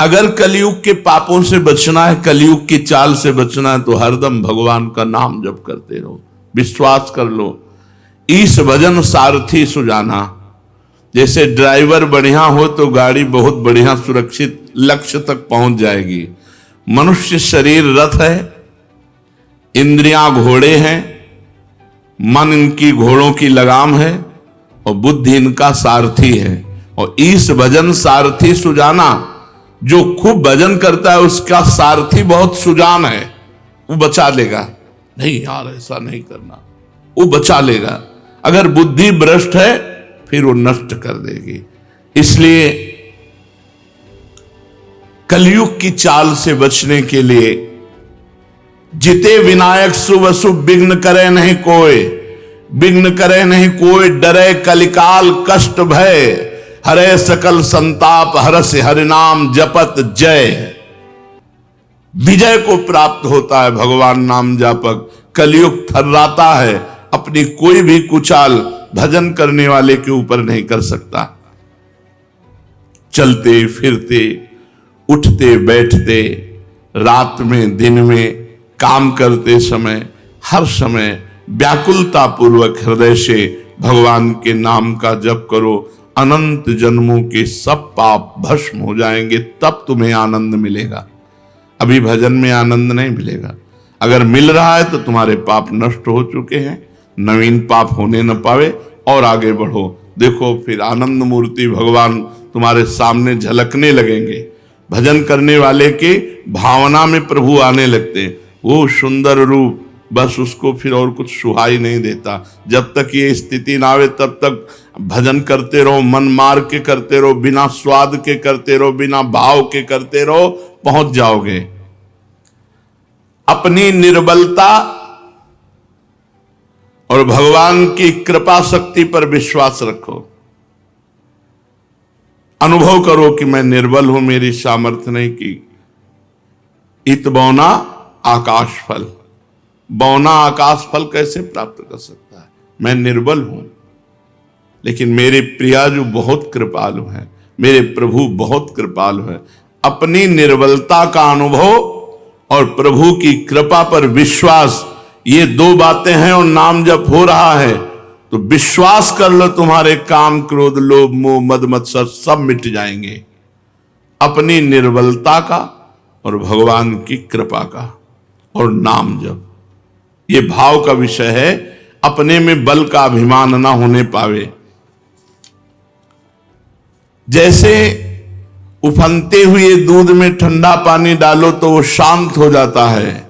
अगर कलयुग के पापों से बचना है, कलयुग की चाल से बचना है, तो हरदम भगवान का नाम जप करते रहो। विश्वास कर लो, ईश भजन सारथी सुजाना। जैसे ड्राइवर बढ़िया हो तो गाड़ी बहुत बढ़िया सुरक्षित लक्ष्य तक पहुंच जाएगी। मनुष्य शरीर रथ है, इंद्रियां घोड़े हैं, मन इनकी घोड़ों की लगाम है और बुद्धि इनका सारथी है। और ईश भजन सारथी सुजाना, जो खूब भजन करता है उसका सारथी बहुत सुजान है, वो बचा लेगा। नहीं यार ऐसा नहीं करना, वो बचा लेगा। अगर बुद्धि भ्रष्ट है फिर वो नष्ट कर देगी। इसलिए कलयुग की चाल से बचने के लिए जिते विनायक शुभ अशुभ विघ्न करे नहीं कोई, विघ्न करे नहीं कोई, डरे कलिकाल कष्ट भय, हरे सकल संताप हरस हरिनाम जपत जय। विजय को प्राप्त होता है भगवान नाम जापक। कलयुग थर्राता है, अपनी कोई भी कुचाल भजन करने वाले के ऊपर नहीं कर सकता। चलते फिरते, उठते बैठते, रात में दिन में, काम करते समय, हर समय व्याकुलता पूर्वक हृदय से भगवान के नाम का जप करो। अनंत जन्मों के सब पाप भस्म हो जाएंगे, तब तुम्हें आनंद मिलेगा। अभी भजन में आनंद नहीं मिलेगा। अगर मिल रहा है तो तुम्हारे पाप नष्ट हो चुके हैं, नवीन पाप होने न पावे और आगे बढ़ो। देखो फिर आनंद मूर्ति भगवान तुम्हारे सामने झलकने लगेंगे। भजन करने वाले के भावना में प्रभु आने लगते हैं। वो सुंदर रूप, बस उसको फिर और कुछ सुहाई नहीं देता। जब तक ये स्थिति ना आवे तब तक भजन करते रहो, मन मार के करते रहो, बिना स्वाद के करते रहो, बिना भाव के करते रहो, पहुंच जाओगे। अपनी निर्बलता और भगवान की कृपा शक्ति पर विश्वास रखो। अनुभव करो कि मैं निर्बल हूं, मेरी सामर्थ्य नहीं की। इत बौना आकाश फल, बौना आकाश फल कैसे प्राप्त कर सकता है? मैं निर्बल हूं, लेकिन मेरे प्रिया जो बहुत कृपालु हैं, मेरे प्रभु बहुत कृपालु हैं। अपनी निर्बलता का अनुभव और प्रभु की कृपा पर विश्वास, ये दो बातें हैं और नाम जप हो रहा है तो विश्वास कर लो, तुम्हारे काम क्रोध लोभ मोह मद मत्सर सब मिट जाएंगे। अपनी निर्बलता का और भगवान की कृपा का और नाम जप, ये भाव का विषय है। अपने में बल का अभिमान ना होने पावे। जैसे उफनते हुए दूध में ठंडा पानी डालो तो वो शांत हो जाता है,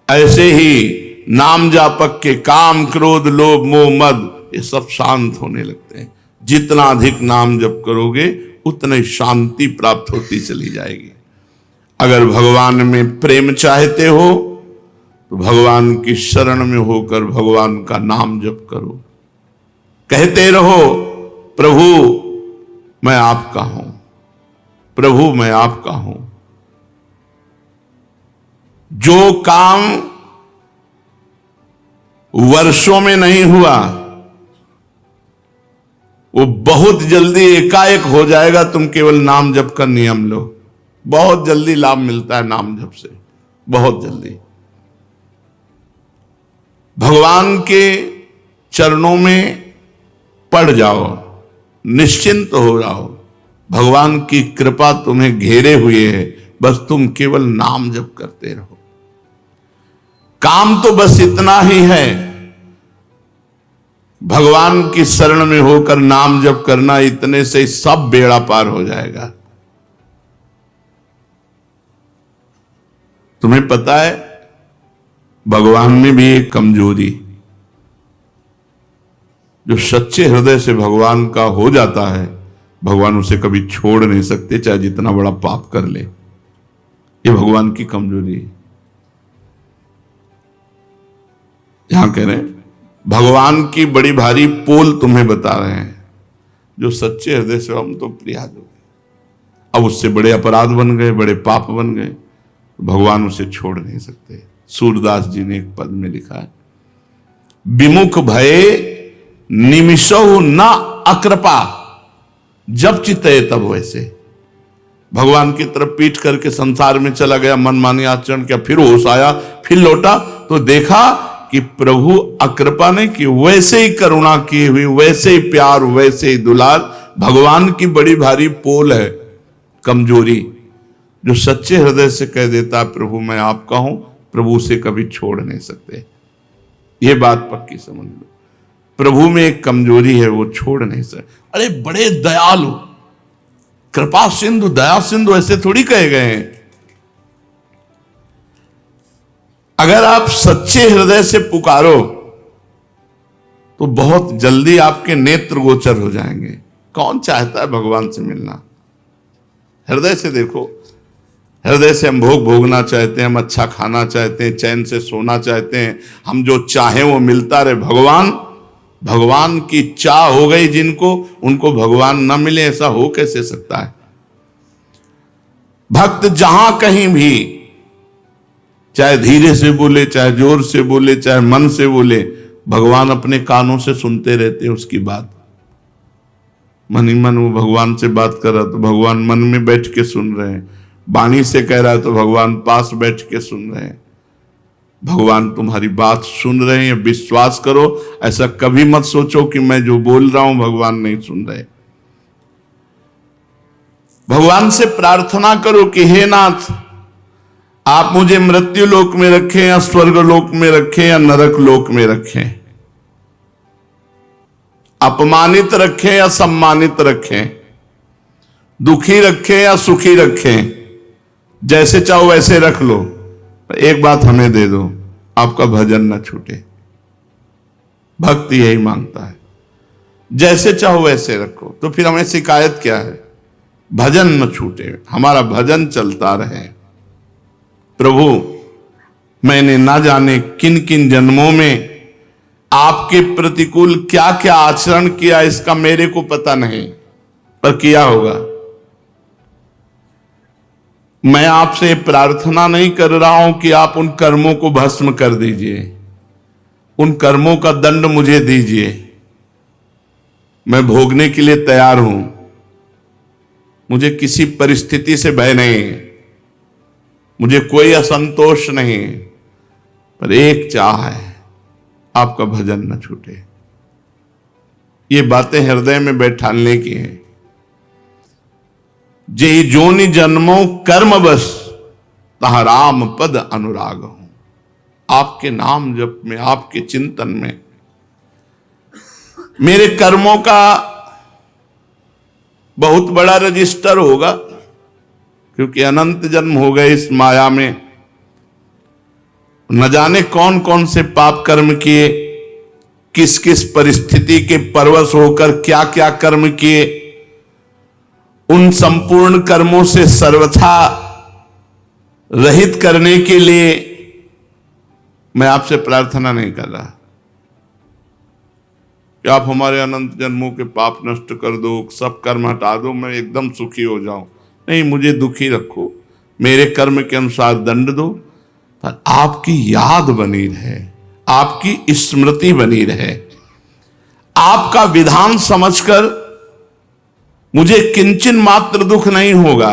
ऐसे ही नाम जापक के काम क्रोध लोभ मोह मद ये सब शांत होने लगते हैं। जितना अधिक नाम जप करोगे उतनी शांति प्राप्त होती चली जाएगी। अगर भगवान में प्रेम चाहते हो तो भगवान की शरण में होकर भगवान का नाम जप करो। कहते रहो, प्रभु मैं आपका हूं, प्रभु मैं आपका हूं। जो काम वर्षों में नहीं हुआ वो बहुत जल्दी एकाएक हो जाएगा। तुम केवल नाम जप का नियम लो, बहुत जल्दी लाभ मिलता है नाम जप से, बहुत जल्दी। भगवान के चरणों में पड़ जाओ, निश्चिंत हो जाओ। भगवान की कृपा तुम्हें घेरे हुए है, बस तुम केवल नाम जप करते रहो। काम तो बस इतना ही है, भगवान की शरण में होकर नाम जप करना, इतने से सब बेड़ा पार हो जाएगा। तुम्हें पता है भगवान में भी एक कमजोरी, जो सच्चे हृदय से भगवान का हो जाता है, भगवान उसे कभी छोड़ नहीं सकते, चाहे जितना बड़ा पाप कर ले। ये भगवान की कमजोरी है। यहां कह रहे हैं भगवान की बड़ी भारी पोल तुम्हें बता रहे हैं। जो सच्चे हृदय से हम तो प्रयास हो गए, अब उससे बड़े अपराध बन गए, बड़े पाप बन गए, भगवान उसे छोड़ नहीं सकते। सूरदास जी ने एक पद में लिखा है, विमुख भये निमिषौ न अकृपा, जब चित्ते तब वैसे। भगवान की तरफ पीठ करके संसार में चला गया, मनमानी आचरण किया, फिर होश आया, फिर लौटा तो देखा कि प्रभु अकृपा नहीं की, वैसे ही करुणा की हुई, वैसे ही प्यार, वैसे ही दुलार। भगवान की बड़ी भारी पोल है कमजोरी। जो सच्चे हृदय से कह देता है प्रभु मैं आपका हूं, प्रभु उसे कभी छोड़ नहीं सकते। ये बात पक्की समझ लो। प्रभु में एक कमजोरी है, वो छोड़ नहीं सकते। अरे बड़े दयालु, कृपा सिंधु, दया सिंधु, ऐसे थोड़ी कहे गए हैं। अगर आप सच्चे हृदय से पुकारो तो बहुत जल्दी आपके नेत्र गोचर हो जाएंगे। कौन चाहता है भगवान से मिलना? हृदय से देखो। हृदय से हम भोग भोगना चाहते हैं, हम अच्छा खाना चाहते हैं, चैन से सोना चाहते हैं, हम जो चाहें वो मिलता रहे। भगवान की चाह हो गई जिनको, उनको भगवान न मिले, ऐसा हो कैसे सकता है? भक्त जहां कहीं भी, चाहे धीरे से बोले, चाहे जोर से बोले, चाहे मन से बोले, भगवान अपने कानों से सुनते रहते हैं उसकी बात। मन ही मन वो भगवान से बात कर रहा तो भगवान मन में बैठ के सुन रहे हैं, वाणी से कह रहा है तो भगवान पास बैठ के सुन रहे हैं। भगवान तुम्हारी बात सुन रहे हैं, विश्वास करो। ऐसा कभी मत सोचो कि मैं जो बोल रहा हूं भगवान नहीं सुन रहे। भगवान से प्रार्थना करो कि हे नाथ, आप मुझे मृत्यु लोक में रखें या स्वर्ग लोक में रखें या नरक लोक में रखें, अपमानित रखें या सम्मानित रखें, दुखी रखें या सुखी रखें, जैसे चाहो वैसे रख लो, एक बात हमें दे दो, आपका भजन न छूटे। भक्ति यही मांगता है, जैसे चाहो वैसे रखो। तो फिर हमें शिकायत क्या है? भजन न छूटे, हमारा भजन चलता रहे। प्रभु मैंने ना जाने किन किन जन्मों में आपके प्रतिकूल क्या क्या आचरण किया, इसका मेरे को पता नहीं, पर किया होगा। मैं आपसे प्रार्थना नहीं कर रहा हूं कि आप उन कर्मों को भस्म कर दीजिए, उन कर्मों का दंड मुझे दीजिए, मैं भोगने के लिए तैयार हूं। मुझे किसी परिस्थिति से भय नहीं, मुझे कोई असंतोष नहीं, पर एक चाह है, आपका भजन न छूटे। ये बातें हृदय में बैठाने की हैं। जे जोनि जन्मों कर्म बस, तहा राम पद अनुराग हूं। आपके नाम जप में, आपके चिंतन में मेरे कर्मों का बहुत बड़ा रजिस्टर होगा, क्योंकि अनंत जन्म हो गए इस माया में। न जाने कौन कौन से पाप कर्म किए, किस किस परिस्थिति के परवश होकर क्या क्या कर्म किए। उन संपूर्ण कर्मों से सर्वथा रहित करने के लिए मैं आपसे प्रार्थना नहीं कर रहा कि आप हमारे अनंत जन्मों के पाप नष्ट कर दो, सब कर्म हटा दो, मैं एकदम सुखी हो जाऊं। नहीं, मुझे दुखी रखो, मेरे कर्म के अनुसार दंड दो, पर आपकी याद बनी रहे, आपकी स्मृति बनी रहे। आपका विधान समझकर मुझे किंचन मात्र दुख नहीं होगा,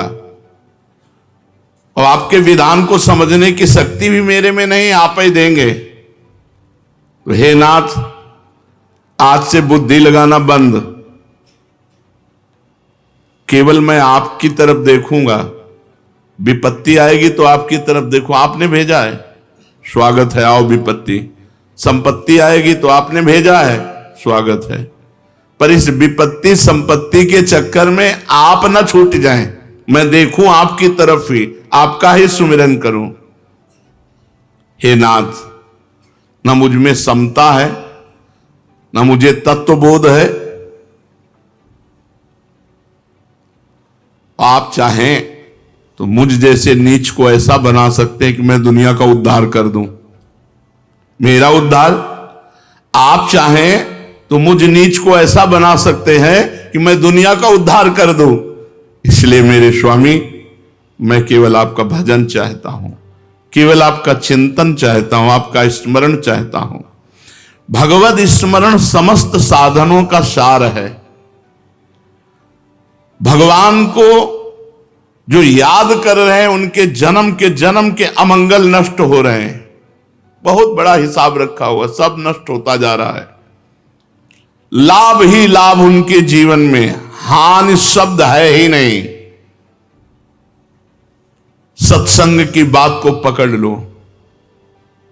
और आपके विधान को समझने की शक्ति भी मेरे में नहीं, आप ही देंगे। तो हे नाथ, आज से बुद्धि लगाना बंद, केवल मैं आपकी तरफ देखूंगा। विपत्ति आएगी तो आपकी तरफ देखो, आपने भेजा है, स्वागत है, आओ विपत्ति। संपत्ति आएगी तो आपने भेजा है, स्वागत है। पर इस विपत्ति संपत्ति के चक्कर में आप न छूट जाएं, मैं देखूं आपकी तरफ ही, आपका ही सुमिरन करूं। हे नाथ, न मुझ में समता है, न मुझे तत्वबोध है। आप चाहें तो मुझ जैसे नीच को ऐसा बना सकते हैं कि मैं दुनिया का उद्धार कर दूं, मेरा उद्धार। आप चाहें तो मुझ नीच को ऐसा बना सकते हैं कि मैं दुनिया का उद्धार कर दूं। इसलिए मेरे स्वामी, मैं केवल आपका भजन चाहता हूं, केवल आपका चिंतन चाहता हूं, आपका स्मरण चाहता हूं। भगवद स्मरण समस्त साधनों का सार है। भगवान को जो याद कर रहे हैं उनके जन्म के अमंगल नष्ट हो रहे हैं। बहुत बड़ा हिसाब रखा हुआ, सब नष्ट होता जा रहा है। लाभ ही लाभ उनके जीवन में, हानि शब्द है ही नहीं। सत्संग की बात को पकड़ लो।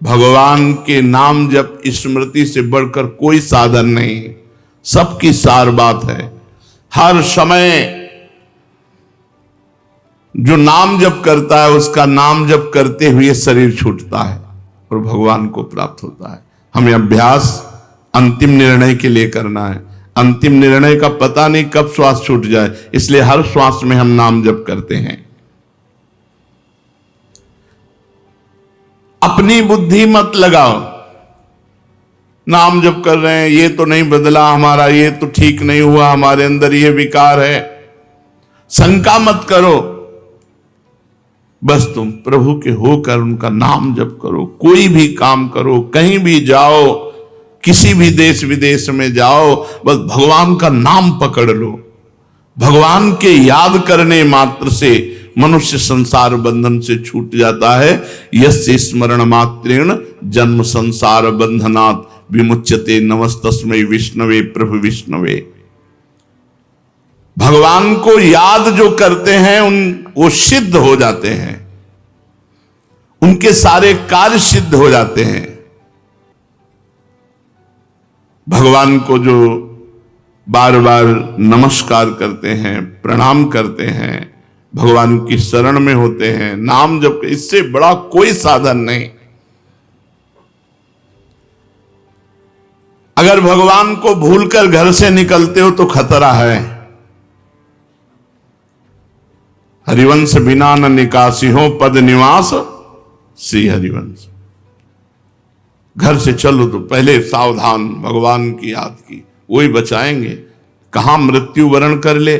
भगवान के नाम जप स्मृति से बढ़कर कोई साधन नहीं, सबकी सार बात है। हर समय जो नाम जप करता है उसका नाम जप करते हुए शरीर छूटता है और भगवान को प्राप्त होता है। हमें अभ्यास अंतिम निर्णय के लिए करना है। अंतिम निर्णय का पता नहीं कब श्वास छूट जाए, इसलिए हर श्वास में हम नाम जप करते हैं। अपनी बुद्धि मत लगाओ। नाम जप कर रहे हैं, ये तो नहीं बदला हमारा, ये तो ठीक नहीं हुआ, हमारे अंदर ये विकार है, शंका मत करो। बस तुम प्रभु के होकर उनका नाम जप करो। कोई भी काम करो, कहीं भी जाओ, किसी भी देश विदेश में जाओ, बस भगवान का नाम पकड़ लो। भगवान के याद करने मात्र से मनुष्य संसार बंधन से छूट जाता है। यस्य स्मरण मात्रेण जन्म संसार बंधनात् विमुच्यते नमस्तस्मै विष्णवे प्रभु विष्णवे। भगवान को याद जो करते हैं वो सिद्ध हो जाते हैं, उनके सारे कार्य सिद्ध हो जाते हैं। भगवान को जो बार बार नमस्कार करते हैं, प्रणाम करते हैं, भगवान की शरण में होते हैं, नाम जप, इससे बड़ा कोई साधन नहीं। अगर भगवान को भूलकर घर से निकलते हो तो खतरा है। हरिवंश बिना न निकासी हो पद निवास श्री हरिवंश। घर से चलो तो पहले सावधान, भगवान की याद की, वही बचाएंगे। कहां मृत्यु वरण कर ले।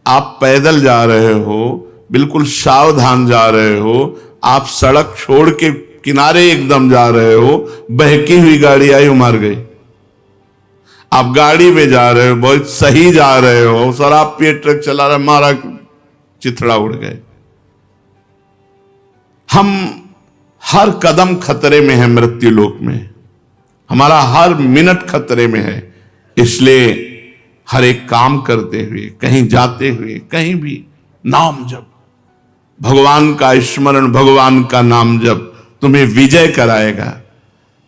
आप पैदल जा रहे हो, बिल्कुल सावधान जा रहे हो, आप सड़क छोड़ के किनारे एकदम जा रहे हो, बहकी हुई गाड़ी आई, मर गई। आप गाड़ी में जा रहे हो, बहुत सही जा रहे हो, शराब पिए ट्रक चला रहा, मारा, चिथड़ा उड़ गए। हम हर कदम खतरे में है, मृत्यु लोक में हमारा हर मिनट खतरे में है। इसलिए हर एक काम करते हुए, कहीं जाते हुए, कहीं भी नाम जप, भगवान का स्मरण, भगवान का नाम जप तुम्हें विजय कराएगा।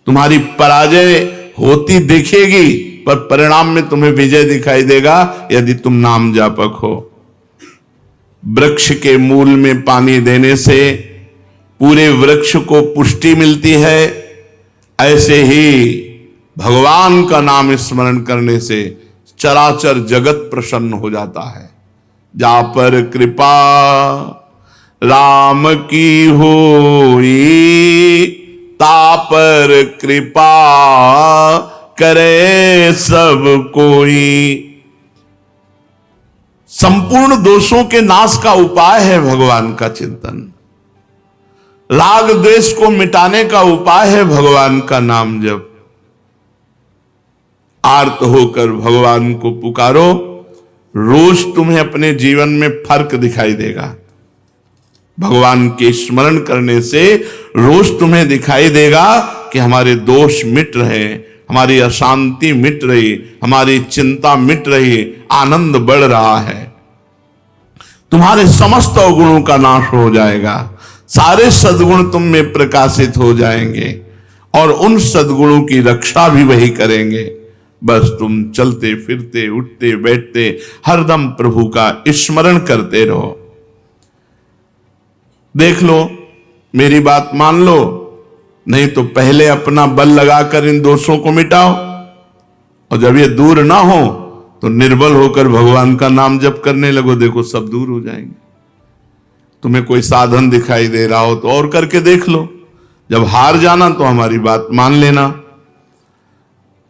तुम्हारी पराजय होती दिखेगी पर परिणाम में तुम्हें विजय दिखाई देगा यदि तुम नाम जापक हो। वृक्ष के मूल में पानी देने से पूरे वृक्ष को पुष्टि मिलती है, ऐसे ही भगवान का नाम स्मरण करने से चराचर जगत प्रसन्न हो जाता है। जा पर कृपा राम की होई, ता पर कृपा करे सब कोई। संपूर्ण दोषों के नाश का उपाय है भगवान का चिंतन। राग द्वेष को मिटाने का उपाय है भगवान का नाम जप। आर्त होकर भगवान को पुकारो, रोज तुम्हें अपने जीवन में फर्क दिखाई देगा। भगवान के स्मरण करने से रोज तुम्हें दिखाई देगा कि हमारे दोष मिट रहे, हमारी अशांति मिट रही, हमारी चिंता मिट रही, आनंद बढ़ रहा है। तुम्हारे समस्त अवगुणों का नाश हो जाएगा, सारे सद्गुण तुम में प्रकाशित हो जाएंगे और उन सद्गुणों की रक्षा भी वही करेंगे। बस तुम चलते फिरते उठते बैठते हरदम प्रभु का स्मरण करते रहो। देख लो, मेरी बात मान लो, नहीं तो पहले अपना बल लगाकर इन दोषों को मिटाओ और जब ये दूर ना हो तो निर्बल होकर भगवान का नाम जप करने लगो। देखो सब दूर हो जाएंगे। तुम्हें कोई साधन दिखाई दे रहा हो तो और करके देख लो। जब हार जाना तो हमारी बात मान लेना।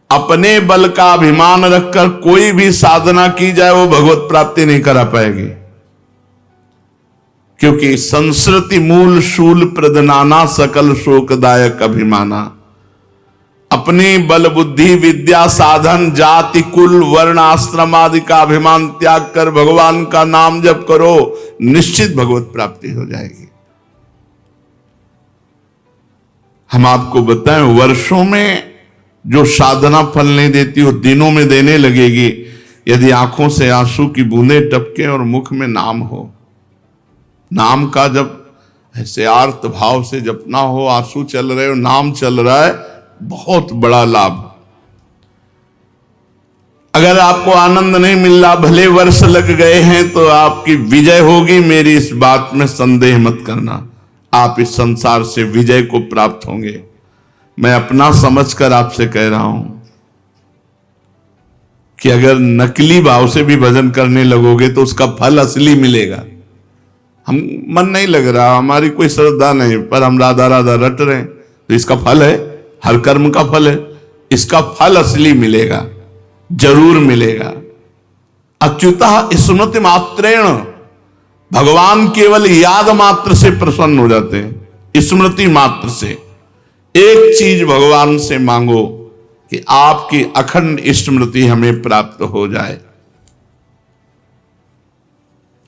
अपने बल का अभिमान रखकर कोई भी साधना की जाए वो भगवत प्राप्ति नहीं करा पाएगी, क्योंकि संस्कृति मूल शूल प्रदनाना सकल शोकदायक अभिमाना। अपनी बल बुद्धि विद्या साधन जाति कुल वर्ण आश्रम आदि का अभिमान त्याग कर भगवान का नाम जप करो, निश्चित भगवत प्राप्ति हो जाएगी। हम आपको बताएं, वर्षों में जो साधना फल नहीं देती वो दिनों में देने लगेगी, यदि आंखों से आंसू की बूंदें टपके और मुख में नाम हो। नाम का जब ऐसे आर्त भाव से जपना हो, आंसू चल रहे हो, नाम चल रहा है, बहुत बड़ा लाभ। अगर आपको आनंद नहीं मिल रहा, भले वर्ष लग गए हैं, तो आपकी विजय होगी, मेरी इस बात में संदेह मत करना। आप इस संसार से विजय को प्राप्त होंगे। मैं अपना समझकर आपसे कह रहा हूं कि अगर नकली भाव से भी भजन करने लगोगे तो उसका फल असली मिलेगा। हम मन नहीं लग रहा, हमारी कोई श्रद्धा नहीं, पर हम राधा राधा रट रहे हैं, तो इसका फल है, हर कर्म का फल है, इसका फल असली मिलेगा, जरूर मिलेगा। अच्युतः स्मृति मात्रेण, भगवान केवल याद मात्र से प्रसन्न हो जाते हैं। स्मृति मात्र से एक चीज भगवान से मांगो कि आपकी अखंड स्मृति हमें प्राप्त हो जाए।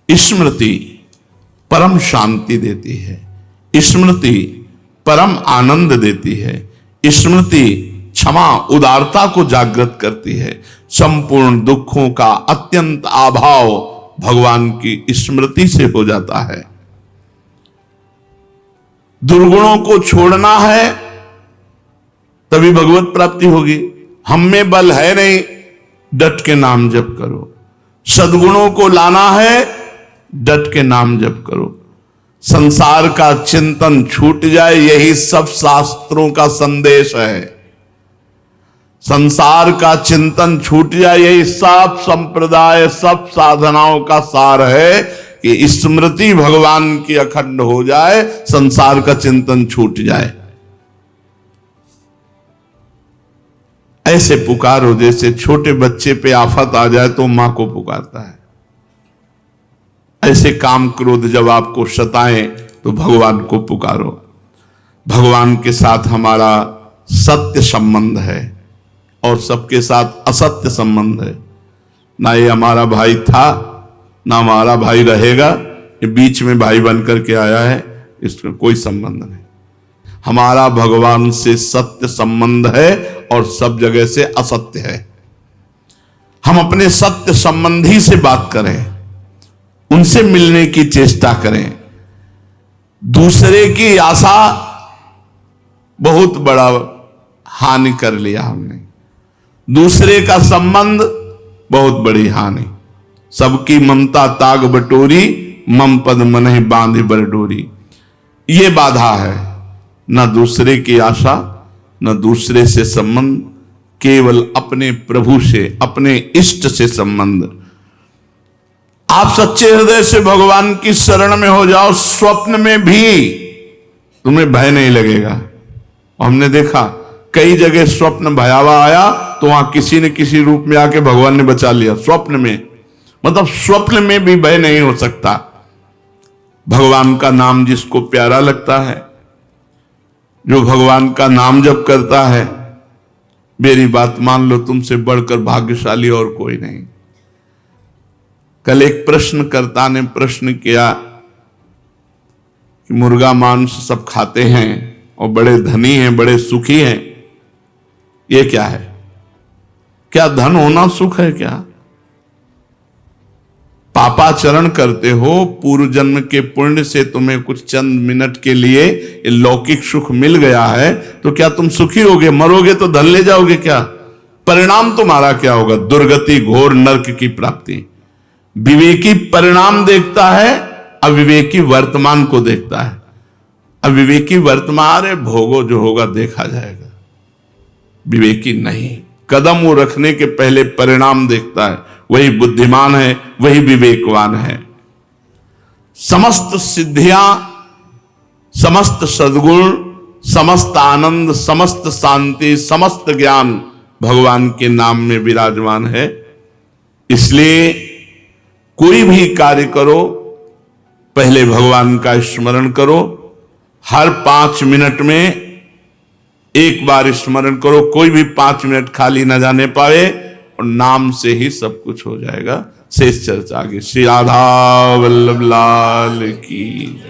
स्मृति परम शांति देती है, स्मृति परम आनंद देती है, स्मृति क्षमा उदारता को जागृत करती है। संपूर्ण दुखों का अत्यंत अभाव भगवान की स्मृति से हो जाता है। दुर्गुणों को छोड़ना है तभी भगवत प्राप्ति होगी। हम में बल है नहीं, डट के नाम जप करो। सद्गुणों को लाना है, डट के नाम जप करो। संसार का चिंतन छूट जाए, यही सब शास्त्रों का संदेश है। संसार का चिंतन छूट जाए, यही सब संप्रदाय सब साधनाओं का सार है कि स्मृति भगवान की अखंड हो जाए, संसार का चिंतन छूट जाए। ऐसे पुकारो जैसे छोटे बच्चे पे आफत आ जाए तो मां को पुकारता है। ऐसे काम क्रोध जब आपको सताएं तो भगवान को पुकारो। भगवान के साथ हमारा सत्य संबंध है और सबके साथ असत्य संबंध है। ना ये हमारा भाई था, ना हमारा भाई रहेगा, ये बीच में भाई बन करके आया है, इसमें कोई संबंध नहीं। हमारा भगवान से सत्य संबंध है और सब जगह से असत्य है। हम अपने सत्य संबंधी से बात करें, उनसे मिलने की चेष्टा करें। दूसरे की आशा बहुत बड़ा हानि कर लिया हमने, दूसरे का संबंध बहुत बड़ी हानि। सबकी ममता ताग बटोरी, मम पद मनहि बांधि बर डोरी। ये बाधा है, न दूसरे की आशा, न दूसरे से संबंध, केवल अपने प्रभु से, अपने इष्ट से संबंध। आप सच्चे हृदय से भगवान की शरण में हो जाओ, स्वप्न में भी तुम्हें भय नहीं लगेगा। हमने देखा कई जगह स्वप्न भयावह आया तो वहां किसी न किसी रूप में आके भगवान ने बचा लिया। स्वप्न में, मतलब स्वप्न में भी भय नहीं हो सकता। भगवान का नाम जिसको प्यारा लगता है, जो भगवान का नाम जप करता है, मेरी बात मान लो, तुमसे बढ़कर भाग्यशाली और कोई नहीं। कल एक प्रश्नकर्ता ने प्रश्न किया कि मुर्गा मांस सब खाते हैं और बड़े धनी हैं, बड़े सुखी हैं, ये क्या है? क्या धन होना सुख है क्या? पापाचरण करते हो, पूर्व जन्म के पुण्य से तुम्हें कुछ चंद मिनट के लिए ये लौकिक सुख मिल गया है, तो क्या तुम सुखी होगे? मरोगे तो धन ले जाओगे क्या? परिणाम तुम्हारा क्या होगा? दुर्गति, घोर नरक की प्राप्ति। विवेकी परिणाम देखता है, अविवेकी वर्तमान को देखता है। अविवेकी वर्तमान है, भोगो जो होगा देखा जाएगा। विवेकी नहीं, कदम वो रखने के पहले परिणाम देखता है। वही बुद्धिमान है, वही विवेकवान है। समस्त सिद्धियां, समस्त सद्गुण, समस्त आनंद, समस्त शांति, समस्त ज्ञान भगवान के नाम में विराजमान है। इसलिए कोई भी कार्य करो, पहले भगवान का स्मरण करो। हर 5 मिनट में एक बार स्मरण करो, कोई भी 5 मिनट खाली ना जाने पाए, और नाम से ही सब कुछ हो जाएगा। शेष चर्चा आगे। श्री राधा वल्लभ लाल की।